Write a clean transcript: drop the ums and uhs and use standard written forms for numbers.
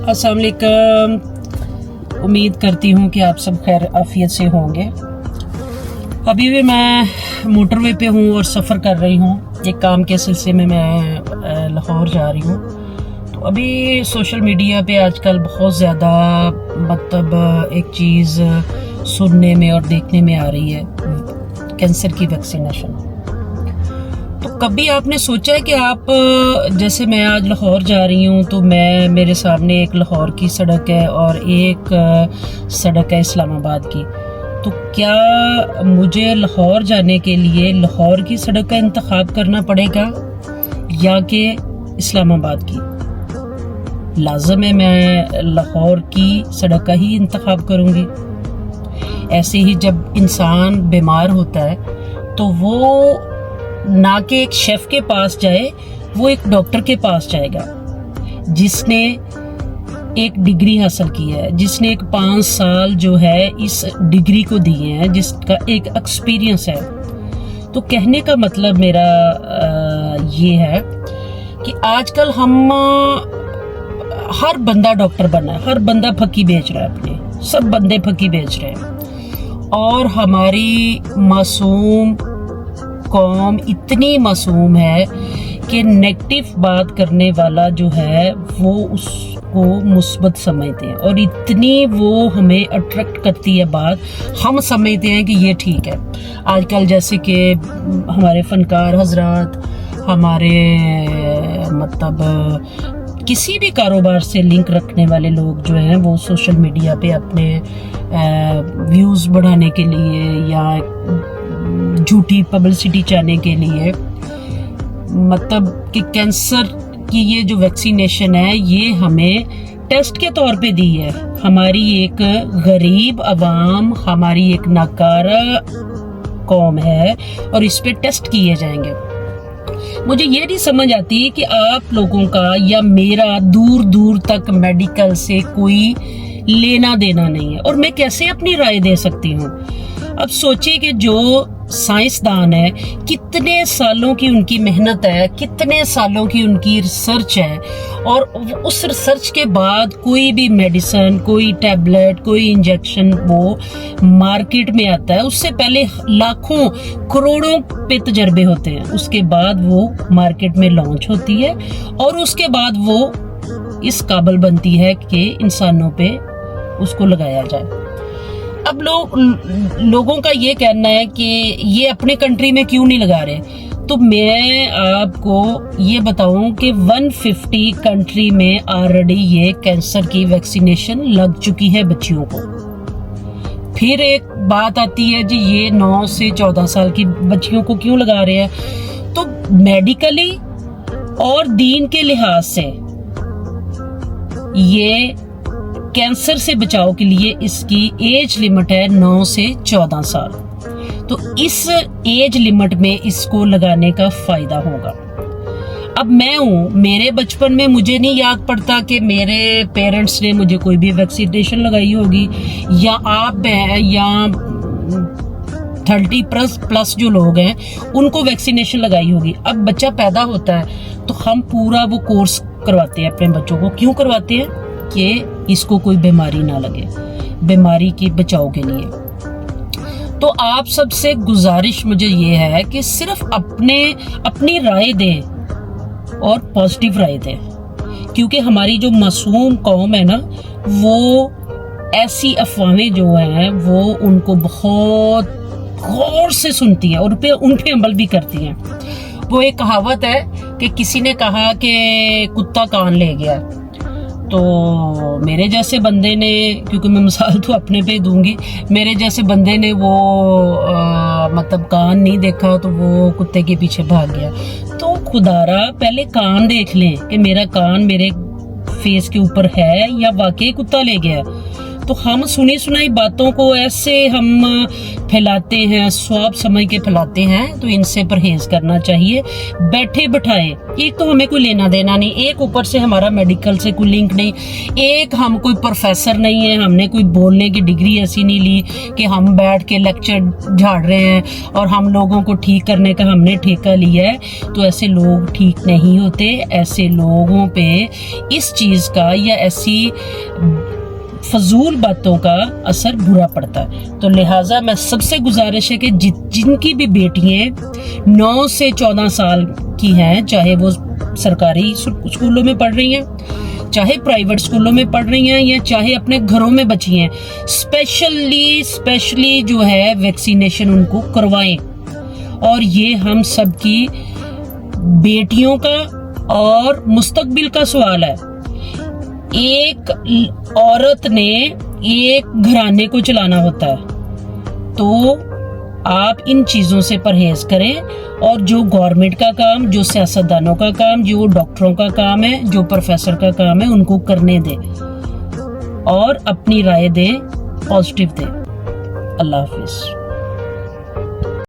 अस्सलाम वालेकुम। उम्मीद करती हूँ कि आप सब खैर आफियत से होंगे। अभी भी मैं मोटरवे पे हूँ और सफ़र कर रही हूँ। एक काम के सिलसिले में मैं लाहौर जा रही हूँ। तो अभी सोशल मीडिया पे आजकल बहुत ज़्यादा मतलब एक चीज़ सुनने में और देखने में आ रही है, कैंसर की वैक्सीनेशन। तो कभी आपने सोचा है कि आप, जैसे मैं आज लाहौर जा रही हूँ तो मेरे सामने एक लाहौर की सड़क है और एक सड़क है इस्लामाबाद की, तो क्या मुझे लाहौर जाने के लिए लाहौर की सड़क का इंतखाब करना पड़ेगा या कि इस्लामाबाद की? लाज़िम है मैं लाहौर की सड़क का ही इंतखाब करूँगी। ऐसे ही जब इंसान बीमार होता है तो वो ना कि एक शेफ के पास जाए, वो एक डॉक्टर के पास जाएगा जिसने एक डिग्री हासिल की है, जिसने एक 5 साल जो है इस डिग्री को दिए हैं, जिसका एक एक्सपीरियंस है। तो कहने का मतलब मेरा ये है कि आजकल हम हर बंदा डॉक्टर बना है, हर बंदा फकी बेच रहा है, अपने सब बंदे फकी बेच रहे हैं। और हमारी मासूम कौम इतनी मासूम है कि नेगेटिव बात करने वाला जो है वो उसको मुस्बत समझते हैं, और इतनी वो हमें अट्रैक्ट करती है बात, हम समझते हैं कि ये ठीक है। आजकल जैसे कि हमारे फनकार हजरात, हमारे मतलब किसी भी कारोबार से लिंक रखने वाले लोग जो हैं वो सोशल मीडिया पे अपने व्यूज़ बढ़ाने के लिए या झूठी पब्लिसिटी चाहने के लिए, मतलब कि कैंसर की ये जो वैक्सीनेशन है ये हमें टेस्ट के तौर पे दी है। हमारी एक गरीब अवाम, हमारी एक नाकारा कौम है और इस पे टेस्ट किए जाएंगे। मुझे ये नहीं समझ आती कि आप लोगों का या मेरा दूर दूर तक मेडिकल से कोई लेना देना नहीं है, और मैं कैसे अपनी राय दे सकती हूँ। अब सोचिए कि जो साइंसदान है, कितने सालों की उनकी मेहनत है, कितने सालों की उनकी रिसर्च है, और उस रिसर्च के बाद कोई भी मेडिसिन, कोई टैबलेट, कोई इंजेक्शन वो मार्केट में आता है, उससे पहले लाखों करोड़ों पे तजर्बे होते हैं, उसके बाद वो मार्केट में लॉन्च होती है और उसके बाद वो इस काबिल बनती है कि इंसानों पे उसको लगाया जाए। अब लोगों का ये कहना है कि ये अपने कंट्री में क्यों नहीं लगा रहे, तो मैं आपको ये बताऊं कि 150 कंट्री में ऑलरेडी ये कैंसर की वैक्सीनेशन लग चुकी है बच्चियों को। फिर एक बात आती है जी ये 9 से 14 साल की बच्चियों को क्यों लगा रहे हैं, तो मेडिकली और दीन के लिहाज से ये कैंसर से बचाव के लिए इसकी एज लिमिट है 9 से 14 साल। तो इस एज लिमिट में इसको लगाने का फायदा होगा। अब मैं हूँ, मेरे बचपन में मुझे नहीं याद पड़ता कि मेरे पेरेंट्स ने मुझे कोई भी वैक्सीनेशन लगाई होगी, या आप या 30 प्लस जो लोग हैं उनको वैक्सीनेशन लगाई होगी। अब बच्चा पैदा होता है तो हम पूरा वो कोर्स करवाते हैं अपने बच्चों को। क्यों करवाते हैं? कि इसको कोई बीमारी ना लगे, बीमारी के बचाव के लिए। तो आप सबसे गुजारिश मुझे ये है कि सिर्फ अपनी राय दें और पॉजिटिव राय दें, क्योंकि हमारी जो मासूम कौम है ना, वो ऐसी अफवाहें जो हैं वो उनको बहुत गौर से सुनती है और उन पे अमल भी करती हैं। वो एक कहावत है कि किसी ने कहा कि कुत्ता कान ले गया, तो मेरे जैसे बंदे ने, क्योंकि मैं मिसाल तो अपने पे दूंगी, मेरे जैसे बंदे ने वो मतलब कान नहीं देखा तो वो कुत्ते के पीछे भाग गया। तो खुदारा पहले कान देख लें कि मेरा कान मेरे फेस के ऊपर है या वाकई कुत्ता ले गया। तो हम सुनी सुनाई बातों को ऐसे हम फैलाते हैं, स्वाब समझ के फैलाते हैं, तो इनसे परहेज करना चाहिए। बैठे बिठाए, एक तो हमें कोई लेना देना नहीं, एक ऊपर से हमारा मेडिकल से कोई लिंक नहीं, एक हम कोई प्रोफेसर नहीं है, हमने कोई बोलने की डिग्री ऐसी नहीं ली कि हम बैठ के लेक्चर झाड़ रहे हैं और हम लोगों को ठीक करने का हमने ठेका लिया है। तो ऐसे लोग ठीक नहीं होते, ऐसे लोगों पे इस चीज का या ऐसी फजूल बातों का असर बुरा पड़ता है। तो लिहाजा मैं सबसे गुजारिश है कि जिनकी भी बेटियां 9 से 14 साल की हैं, चाहे वो सरकारी स्कूलों में पढ़ रही हैं, चाहे प्राइवेट स्कूलों में पढ़ रही हैं, या चाहे अपने घरों में बची हैं, स्पेशली जो है वैक्सीनेशन उनको करवाएं। और ये हम सबकी बेटियों का और मुस्तकबिल का सवाल है। एक औरत ने एक घराने को चलाना होता है, तो आप इन चीजों से परहेज करें। और जो गवर्नमेंट का काम, जो सियासतदानों का काम, जो डॉक्टरों का काम है, जो प्रोफेसर का काम है, उनको करने दें और अपनी राय दें, पॉजिटिव दें। अल्लाह हाफिज।